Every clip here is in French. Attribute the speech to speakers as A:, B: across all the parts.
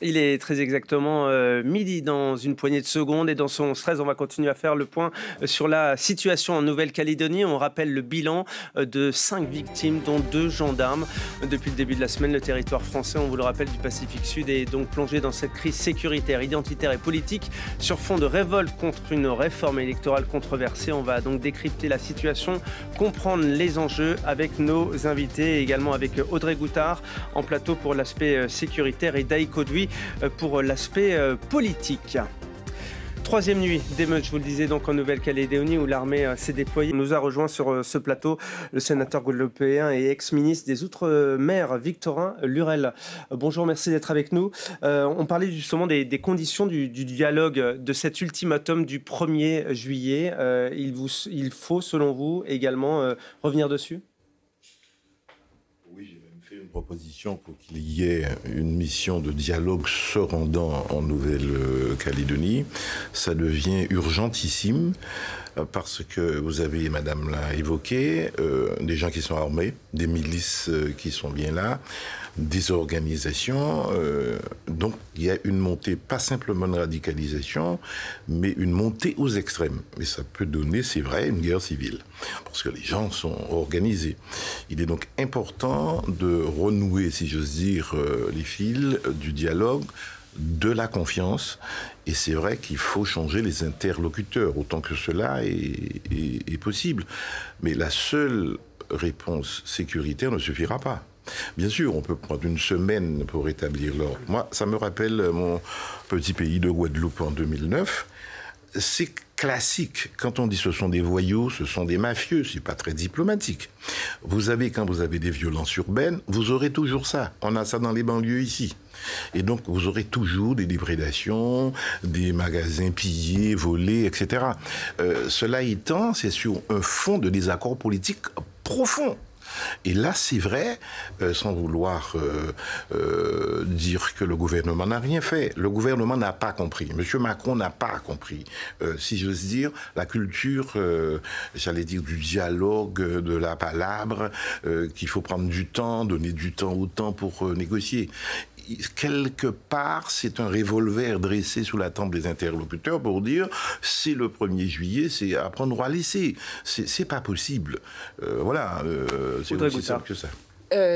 A: Il est très exactement midi dans une poignée de secondes et dans son 13, on va continuer à faire le point sur la situation en Nouvelle-Calédonie. On rappelle le bilan de 5 victimes, dont 2 gendarmes. Depuis le début de la semaine, le territoire français, on vous le rappelle, du Pacifique Sud est donc plongé dans cette crise sécuritaire, identitaire et politique sur fond de révolte contre une réforme électorale controversée. On va donc décrypter la situation, comprendre les enjeux avec nos invités et également avec Audrey Goutard en plateau pour l'aspect sécuritaire et Daï Kodoui pour l'aspect politique. Troisième nuit d'émeute, je vous le disais, donc en Nouvelle-Calédonie où l'armée s'est déployée. Il nous a rejoint sur ce plateau le sénateur guadeloupéen et ex-ministre des Outre-mer, Victorin Lurel. Bonjour, merci d'être avec nous. On parlait justement des conditions du dialogue, de cet ultimatum du 1er juillet. Il faut, selon vous, également revenir dessus ?
B: Oui, j'ai même fait une proposition pour qu'il y ait une mission de dialogue se rendant en Nouvelle-Calédonie. Ça devient urgentissime parce que vous avez, madame l'a évoqué, des gens qui sont armés, des milices qui sont bien là, des organisations. Donc il y a une montée, pas simplement de radicalisation, mais une montée aux extrêmes. Et ça peut donner, c'est vrai, une guerre civile, parce que les gens sont organisés. Il est donc important de renouer, si j'ose dire, les fils du dialogue, de la confiance. Et c'est vrai qu'il faut changer les interlocuteurs, autant que cela est possible. Mais la seule réponse sécuritaire ne suffira pas. Bien sûr, on peut prendre une semaine pour établir l'ordre. Moi, ça me rappelle mon petit pays de Guadeloupe en 2009. C'est classique. Quand on dit ce sont des voyous, ce sont des mafieux, c'est pas très diplomatique. Quand vous avez des violences urbaines, vous aurez toujours ça. On a ça dans les banlieues ici. Et donc, vous aurez toujours des déprédations, des magasins pillés, volés, etc. Cela étant, c'est sur un fond de désaccord politique profond. Et là, c'est vrai, sans vouloir dire que le gouvernement n'a rien fait. Le gouvernement n'a pas compris. Monsieur Macron n'a pas compris, si j'ose dire, la culture, j'allais dire, du dialogue, de la palabre, qu'il faut prendre du temps, donner du temps au temps pour négocier. Quelque part, c'est un revolver dressé sous la tempe des interlocuteurs pour dire c'est le 1er juillet, c'est à prendre ou à laisser. C'est pas possible. Voilà, c'est aussi simple que ça.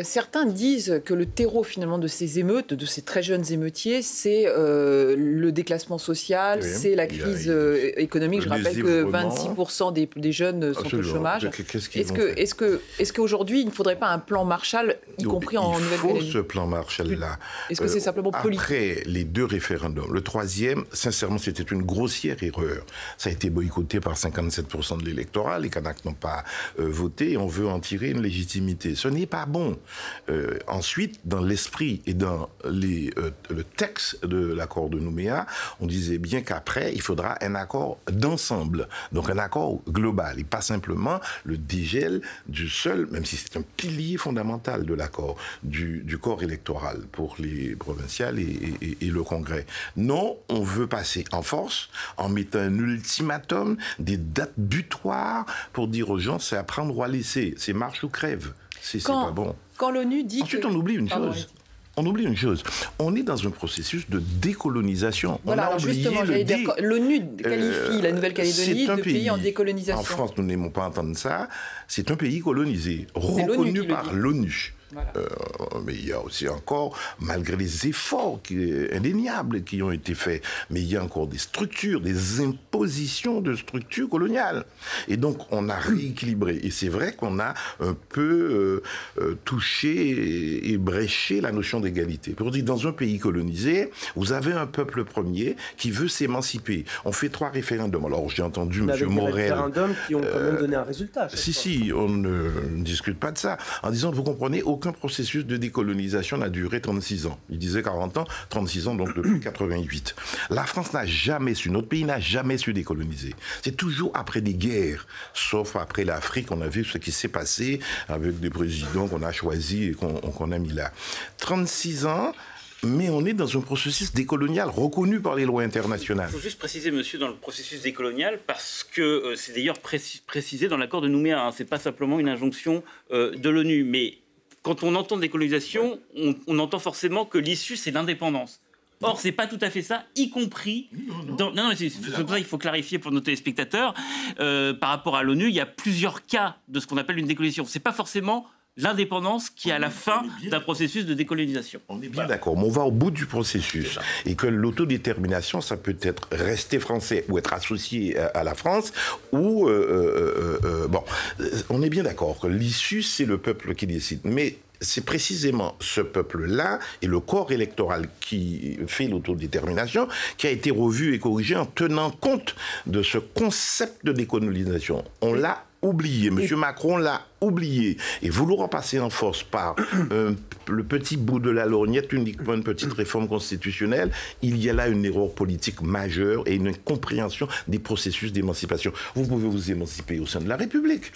C: Certains disent que le terreau finalement de ces émeutes, de ces très jeunes émeutiers, c'est le déclassement social, oui, c'est la crise économique. Je rappelle que 26% des jeunes sont au chômage. Est-ce qu'aujourd'hui, il ne faudrait pas un plan Marshall, y compris en Nouvelle-Calédonie ?
B: Il faut ce plan Marshall-là.
C: Est-ce que c'est simplement politique ?
B: Après les 2 référendums, le 3e, sincèrement, c'était une grossière erreur. Ça a été boycotté par 57% de l'électorat. Les Kanaks n'ont pas voté et on veut en tirer une légitimité. Ce n'est pas bon. Ensuite, dans l'esprit et dans le texte de l'accord de Nouméa, on disait bien qu'après, il faudra un accord d'ensemble, donc un accord global, et pas simplement le dégel du seul, même si c'est un pilier fondamental de l'accord, du corps électoral pour les provinciales et le Congrès. Non, on veut passer en force, en mettant un ultimatum, des dates butoirs, pour dire aux gens, c'est à prendre ou à laisser, c'est marche ou crève. C'est pas bon.
C: Quand l'ONU dit
B: Ensuite, on oublie une chose. On oublie une chose. On est dans un processus de décolonisation.
C: Voilà, alors justement, j'allais dire, l'ONU qualifie la Nouvelle-Calédonie de pays en décolonisation.
B: En France, nous n'aimons pas entendre ça. C'est un pays colonisé, reconnu par l'ONU. Voilà. Mais il y a aussi encore, malgré les efforts indéniables qui ont été faits, mais il y a encore des structures, des impositions de structures coloniales. Et donc, on a rééquilibré. Et c'est vrai qu'on a un peu touché et bréché la notion d'égalité. Pour dire, dans un pays colonisé, vous avez un peuple premier qui veut s'émanciper. On fait 3 référendums. Alors, j'ai entendu M. Morel...
A: Des référendums qui ont quand même donné un résultat.
B: Si, on ne discute pas de ça. En disant, vous comprenez, aucun processus de décolonisation n'a duré 36 ans. Il disait 40 ans, 36 ans, donc depuis 88. La France n'a jamais su, notre pays n'a jamais su décoloniser. C'est toujours après des guerres, sauf après l'Afrique, on a vu ce qui s'est passé avec des présidents qu'on a choisis et qu'on a mis là. 36 ans, mais on est dans un processus décolonial reconnu par les lois internationales.
D: Il faut juste préciser, monsieur, dans le processus décolonial, parce que c'est d'ailleurs précisé dans l'accord de Nouméa. Hein, c'est pas simplement une injonction de l'ONU, mais quand on entend décolonisation, on entend forcément que l'issue, c'est l'indépendance. Or, c'est pas tout à fait ça, y compris... Non, c'est pour ça qu'il faut clarifier pour nos téléspectateurs. Par rapport à l'ONU, il y a plusieurs cas de ce qu'on appelle une décolonisation. C'est pas forcément l'indépendance qui est à la fin d'un processus de décolonisation.
B: On est bien d'accord, mais on va au bout du processus. Et que l'autodétermination, ça peut être rester français ou être associé à la France, ou... bon, on est bien d'accord que l'issue, c'est le peuple qui décide. Mais c'est précisément ce peuple-là et le corps électoral qui fait l'autodétermination qui a été revu et corrigé en tenant compte de ce concept de décolonisation. On l'a oublié. M. Macron l'a oublié. Et vouloir passer en force par le petit bout de la lorgnette, uniquement une petite réforme constitutionnelle, il y a là une erreur politique majeure et une incompréhension des processus d'émancipation. Vous pouvez vous émanciper au sein de la République.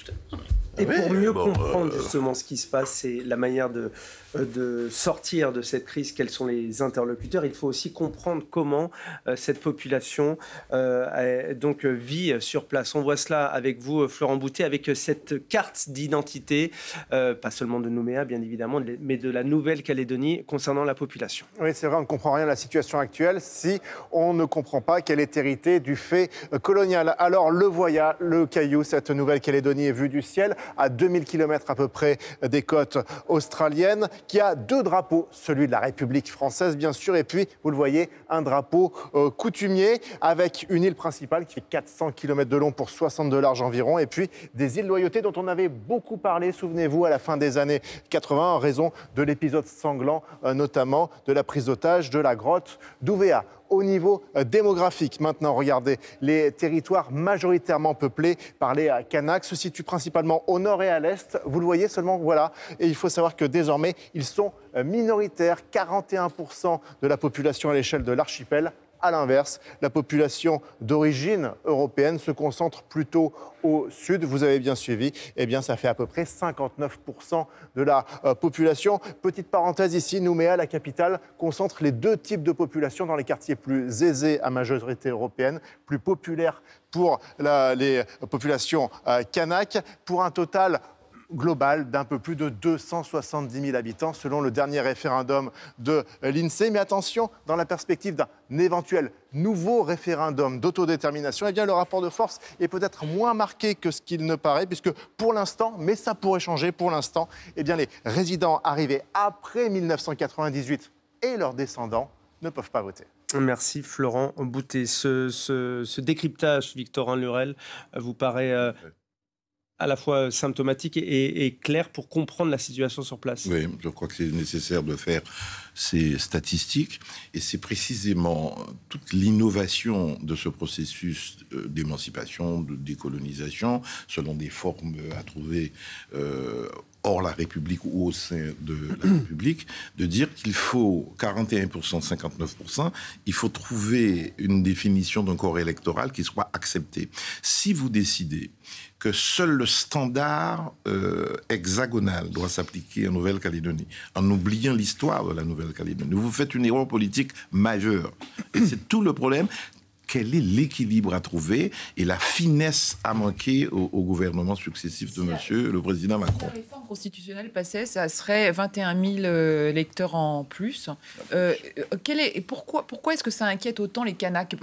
A: Et pour mieux comprendre justement ce qui se passe et la manière de sortir de cette crise, quels sont les interlocuteurs, il faut aussi comprendre comment cette population donc vit sur place. On voit cela avec vous, Florent Boutet, avec cette carte d'identité, pas seulement de Nouméa, bien évidemment, mais de la Nouvelle-Calédonie concernant la population.
E: Oui, c'est vrai, on ne comprend rien à la situation actuelle si on ne comprend pas qu'elle est héritée du fait colonial. Alors, le voilà, le caillou, cette Nouvelle-Calédonie est vue du ciel, à 2000 km à peu près des côtes australiennes, qui a deux drapeaux, celui de la République française bien sûr, et puis, vous le voyez, un drapeau coutumier avec une île principale qui fait 400 km de long pour 60 de large environ, et puis des îles Loyauté dont on avait beaucoup parlé, souvenez-vous, à la fin des années 80, en raison de l'épisode sanglant, notamment de la prise d'otage de la grotte d'Ouvéa. Au niveau démographique, maintenant, regardez, les territoires majoritairement peuplés par les Kanaks se situent principalement au nord et à l'est. Vous le voyez seulement, voilà. Et il faut savoir que désormais, ils sont minoritaires, 41% de la population à l'échelle de l'archipel. À l'inverse, la population d'origine européenne se concentre plutôt au sud. Vous avez bien suivi, eh bien, ça fait à peu près 59% de la population. Petite parenthèse ici, Nouméa, la capitale, concentre les deux types de population dans les quartiers plus aisés à majorité européenne, plus populaires pour les populations kanaks, pour un total global d'un peu plus de 270 000 habitants selon le dernier référendum de l'INSEE. Mais attention, dans la perspective d'un éventuel nouveau référendum d'autodétermination, eh bien, le rapport de force est peut-être moins marqué que ce qu'il ne paraît, puisque pour l'instant, mais ça pourrait changer, pour l'instant, eh bien, les résidents arrivés après 1998 et leurs descendants ne peuvent pas voter.
A: Merci Florent Boutet. Ce décryptage, Victorin Lurel, vous paraît à la fois symptomatique et clair pour comprendre la situation sur place.
B: Oui, je crois que c'est nécessaire de faire ces statistiques. Et c'est précisément toute l'innovation de ce processus d'émancipation, de décolonisation, selon des formes à trouver hors la République ou au sein de la République, de dire qu'il faut 41%, 59%, il faut trouver une définition d'un corps électoral qui soit accepté. Si vous décidez que seul le standard hexagonal doit s'appliquer en Nouvelle-Calédonie, en oubliant l'histoire de la Nouvelle-Calédonie, vous faites une erreur politique majeure. Et c'est tout le problème. Quel est l'équilibre à trouver et la finesse à manquer au gouvernement successif de monsieur le président Macron?
C: Si la réforme constitutionnelle passait, ça serait 21 000 électeurs en plus. Pourquoi est-ce que ça inquiète autant les Kanaks?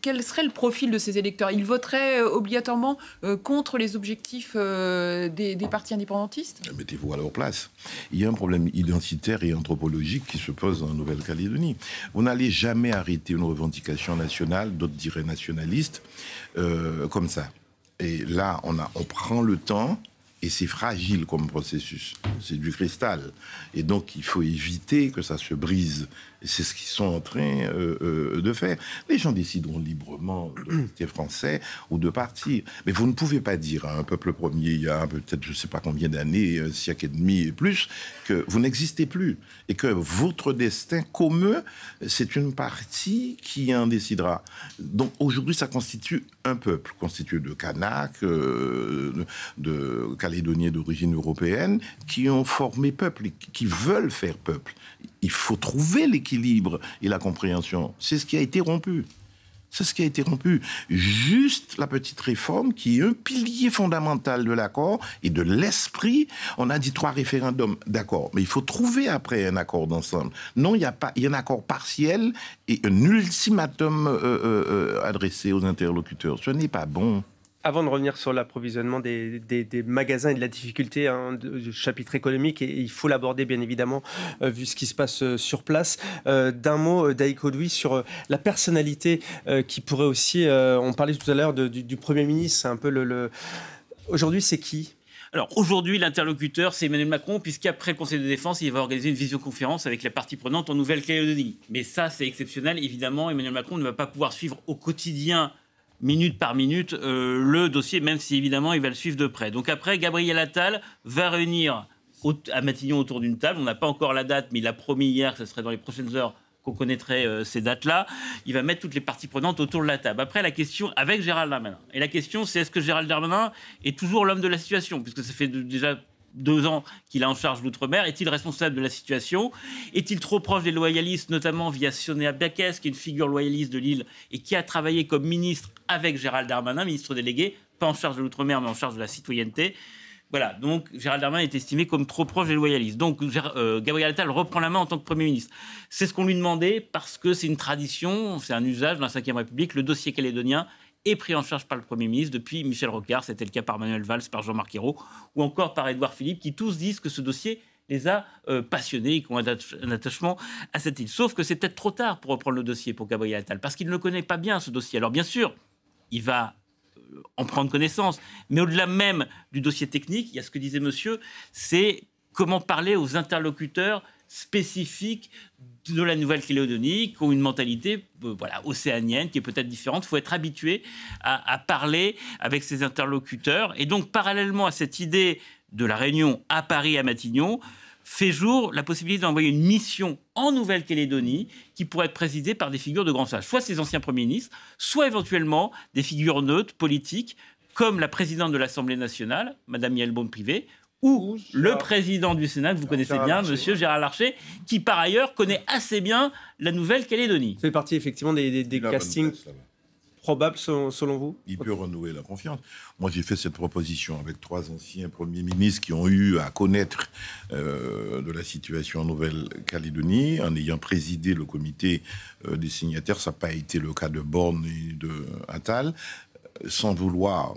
C: Quel serait le profil de ces électeurs? Ils voteraient obligatoirement contre les objectifs des partis indépendantistes?
B: Mettez-vous à leur place. Il y a un problème identitaire et anthropologique qui se pose en Nouvelle-Calédonie. Vous n'allez jamais arrêter une revendication nationale, d'autres diraient nationalistes, comme ça. Et là, on prend le temps, et c'est fragile comme processus. C'est du cristal. Et donc, il faut éviter que ça se brise. Et c'est ce qu'ils sont en train de faire. Les gens décideront librement de rester français ou de partir. Mais vous ne pouvez pas dire à un peuple premier, il y a peut-être je ne sais pas combien d'années, un siècle et demi et plus, que vous n'existez plus. Et que votre destin commun, c'est une partie qui en décidera. Donc aujourd'hui, ça constitue un peuple, constitué de Kanaks, de Calédoniens d'origine européenne, qui ont formé peuple, qui veulent faire peuple. Il faut trouver l'équilibre et la compréhension. C'est ce qui a été rompu. C'est ce qui a été rompu. Juste la petite réforme qui est un pilier fondamental de l'accord et de l'esprit. On a dit 3 référendums, d'accord. Mais il faut trouver après un accord d'ensemble. Non, il y a un accord partiel et un ultimatum adressé aux interlocuteurs. Ce n'est pas bon.
A: Avant de revenir sur l'approvisionnement des magasins et de la difficulté du chapitre économique, et il faut l'aborder bien évidemment vu ce qui se passe sur place, d'un mot, Daïko Louis, sur la personnalité qui pourrait aussi, on parlait tout à l'heure du Premier ministre, c'est un peu Aujourd'hui, c'est qui ?
D: Alors aujourd'hui, l'interlocuteur, c'est Emmanuel Macron, puisqu'après le Conseil de défense, il va organiser une visioconférence avec les parties prenantes en Nouvelle-Calédonie. Mais ça, c'est exceptionnel. Évidemment, Emmanuel Macron ne va pas pouvoir suivre au quotidien, minute par minute, le dossier, même si évidemment il va le suivre de près. Donc après, Gabriel Attal va réunir à Matignon autour d'une table. On n'a pas encore la date, mais il a promis hier que ce serait dans les prochaines heures qu'on connaîtrait ces dates-là. Il va mettre toutes les parties prenantes autour de la table. Après, la question, avec Gérald Darmanin. Et la question, c'est est-ce que Gérald Darmanin est toujours l'homme de la situation ? Puisque ça fait déjà 2 ans qu'il est en charge l'outre-mer. Est-il responsable de la situation ? Est-il trop proche des loyalistes, notamment via Sonia Baquès, qui est une figure loyaliste de Lille et qui a travaillé comme ministre avec Gérald Darmanin, ministre délégué, pas en charge de l'outre-mer, mais en charge de la citoyenneté. Voilà, donc Gérald Darmanin est estimé comme trop proche des loyalistes. Donc Gabriel Attal reprend la main en tant que Premier ministre. C'est ce qu'on lui demandait parce que c'est une tradition, c'est un usage dans la Ve République. Le dossier calédonien est pris en charge par le Premier ministre depuis Michel Rocard, c'était le cas par Manuel Valls, par Jean-Marc Ayrault, ou encore par Édouard Philippe, qui tous disent que ce dossier les a passionnés, qui ont un attachement à cette île. Sauf que c'est peut-être trop tard pour reprendre le dossier pour Gabriel Attal, parce qu'il ne connaît pas bien ce dossier. Alors bien sûr, il va en prendre connaissance, mais au-delà même du dossier technique, il y a ce que disait monsieur, c'est comment parler aux interlocuteurs spécifiques de la Nouvelle-Calédonie, qui ont une mentalité océanienne, qui est peut-être différente. Il faut être habitué à parler avec ses interlocuteurs. Et donc, parallèlement à cette idée de la réunion à Paris, à Matignon, fait jour la possibilité d'envoyer une mission en Nouvelle-Calédonie qui pourrait être présidée par des figures de grands sages, soit ces anciens premiers ministres, soit éventuellement des figures neutres, politiques, comme la présidente de l'Assemblée nationale, Mme Yael Braun-Pivet, ou le président du Sénat, que vous connaissez bien, monsieur Gérard Larcher, qui par ailleurs connaît assez bien la Nouvelle-Calédonie.
A: Ça fait partie effectivement des castings probables selon vous ?
B: Il peut renouer la confiance. Moi, j'ai fait cette proposition avec 3 anciens premiers ministres qui ont eu à connaître de la situation en Nouvelle-Calédonie, en ayant présidé le comité des signataires. Ça n'a pas été le cas de Borne et de Attal. Sans vouloir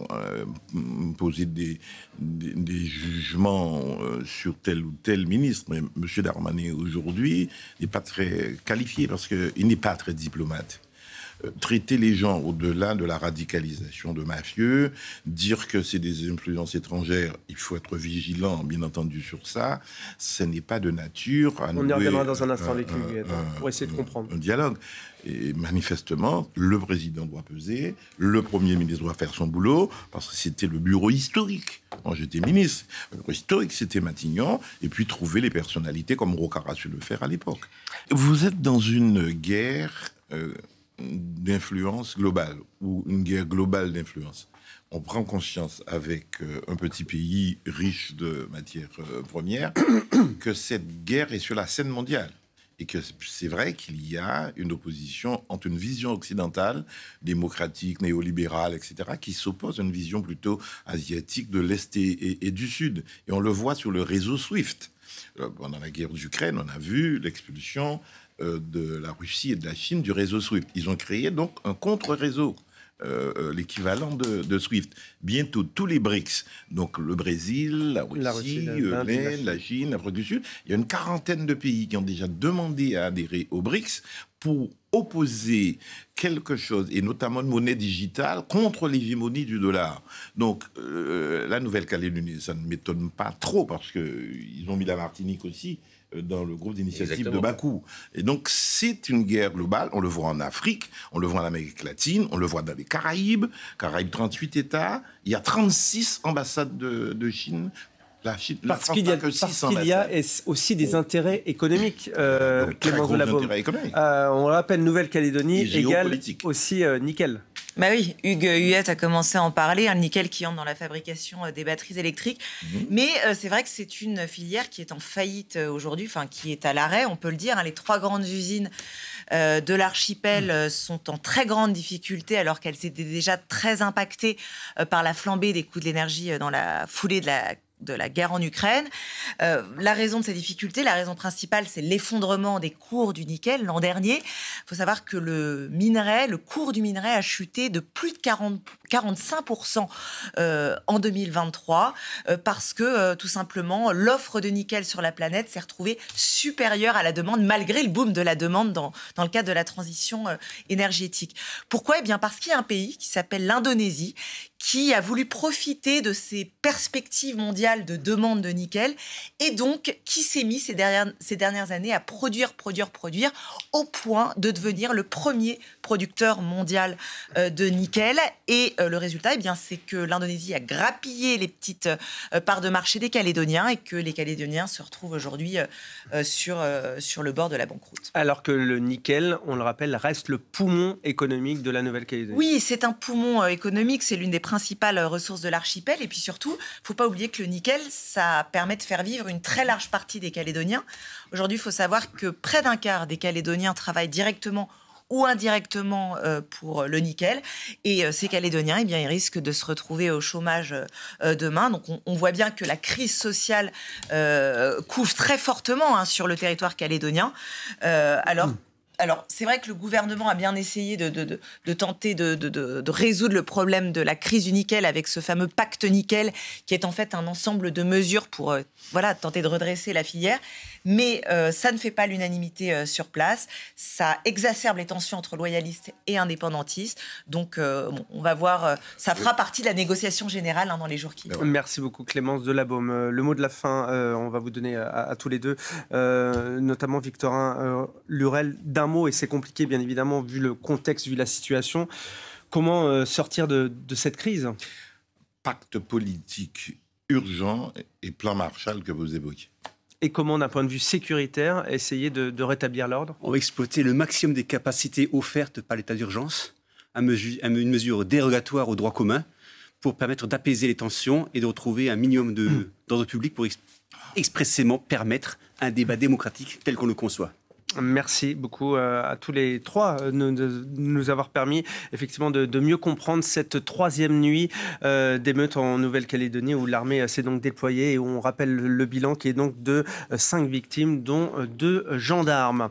B: poser des jugements sur tel ou tel ministre, mais M. Darmanin, aujourd'hui, n'est pas très qualifié parce qu'il n'est pas très diplomate. Traiter les gens au-delà de la radicalisation de mafieux, dire que c'est des influences étrangères, il faut être vigilant, bien entendu, sur ça. Ce n'est pas de nature à
A: On y reviendra dans un instant avec lui, pour essayer de comprendre.
B: Un dialogue. Et manifestement, le président doit peser, le Premier ministre doit faire son boulot, parce que c'était le bureau historique. Moi, j'étais ministre. Le bureau historique, c'était Matignon, et puis trouver les personnalités comme Rocard a su le faire à l'époque. Vous êtes dans une guerre d'influence globale, ou une guerre globale d'influence. On prend conscience avec un petit pays riche de matières premières que cette guerre est sur la scène mondiale. Et que c'est vrai qu'il y a une opposition entre une vision occidentale, démocratique, néolibérale, etc., qui s'oppose à une vision plutôt asiatique de l'Est et du Sud. Et on le voit sur le réseau SWIFT. Pendant la guerre d'Ukraine, on a vu l'expulsion de la Russie et de la Chine du réseau SWIFT. Ils ont créé donc un contre-réseau, l'équivalent de SWIFT. Bientôt, tous les BRICS, donc le Brésil, la Russie, l'Inde, la Chine, l'Afrique du Sud, il y a une 40aine de pays qui ont déjà demandé à adhérer aux BRICS pour opposer quelque chose, et notamment une monnaie digitale, contre l'hégémonie du dollar. Donc, la Nouvelle-Calédonie, ça ne m'étonne pas trop, parce qu'ils ont mis la Martinique aussi dans le groupe d'initiative de Bakou. Et donc, c'est une guerre globale. On le voit en Afrique, on le voit en Amérique latine, on le voit dans les Caraïbes. Caraïbes, 38 États. Il y a 36 ambassades de Chine.
A: Parce qu'il y a aussi des intérêts économiques, Clémence Delabaume. On rappelle, Nouvelle-Calédonie égale aussi nickel.
F: Bah oui, Hugues Huette a commencé à en parler, le nickel qui entre dans la fabrication des batteries électriques. Mais c'est vrai que c'est une filière qui est en faillite aujourd'hui, enfin qui est à l'arrêt, on peut le dire. Les 3 grandes usines de l'archipel sont en très grande difficulté alors qu'elles étaient déjà très impactées par la flambée des coûts de l'énergie dans la foulée de la guerre en Ukraine. La raison de ces difficultés, la raison principale, c'est l'effondrement des cours du nickel l'an dernier. Il faut savoir que le cours du minerai a chuté de plus de 45% en 2023 parce que tout simplement l'offre de nickel sur la planète s'est retrouvée supérieure à la demande malgré le boom de la demande dans le cadre de la transition énergétique. Pourquoi ? Eh bien parce qu'il y a un pays qui s'appelle l'Indonésie qui a voulu profiter de ces perspectives mondiales de demande de nickel et donc qui s'est mis ces dernières années à produire au point de devenir le premier producteur mondial de nickel. Et le résultat, eh bien, c'est que l'Indonésie a grappillé les petites parts de marché des Calédoniens et que les Calédoniens se retrouvent aujourd'hui sur le bord de la banqueroute.
A: Alors que le nickel, on le rappelle, reste le poumon économique de la Nouvelle-Calédonie.
F: Oui, c'est un poumon économique, c'est l'une des principales ressources de l'archipel. Et puis surtout, il ne faut pas oublier que le nickel, ça permet de faire vivre une très large partie des Calédoniens. Aujourd'hui, il faut savoir que près d'un quart des Calédoniens travaillent directement ou indirectement pour le nickel. Et ces Calédoniens, eh bien, ils risquent de se retrouver au chômage demain. Donc on voit bien que la crise sociale couvre très fortement sur le territoire calédonien. Alors, c'est vrai que le gouvernement a bien essayé de tenter de résoudre le problème de la crise du nickel avec ce fameux pacte nickel, qui est en fait un ensemble de mesures pour tenter de redresser la filière. Mais ça ne fait pas l'unanimité sur place. Ça exacerbe les tensions entre loyalistes et indépendantistes. Donc, on va voir. Ça fera partie de la négociation générale dans les jours qui viennent.
A: Merci beaucoup, Clémence Delabaume. Le mot de la fin, on va vous donner à tous les deux, notamment Victorin Lurel, d'un mot, et c'est compliqué, bien évidemment, vu le contexte, vu la situation. Comment sortir de cette crise ?
B: Pacte politique urgent et plan Marshall que vous évoquez.
A: Et comment, d'un point de vue sécuritaire, essayer de rétablir l'ordre ?
G: On va exploiter le maximum des capacités offertes par l'état d'urgence, une mesure dérogatoire au droit commun, pour permettre d'apaiser les tensions et de retrouver un minimum d'ordre public pour expressément permettre un débat démocratique tel qu'on le conçoit.
A: Merci beaucoup à tous les trois de nous avoir permis effectivement de mieux comprendre cette troisième nuit d'émeutes en Nouvelle-Calédonie où l'armée s'est donc déployée et où on rappelle le bilan qui est donc de 5 victimes dont 2 gendarmes.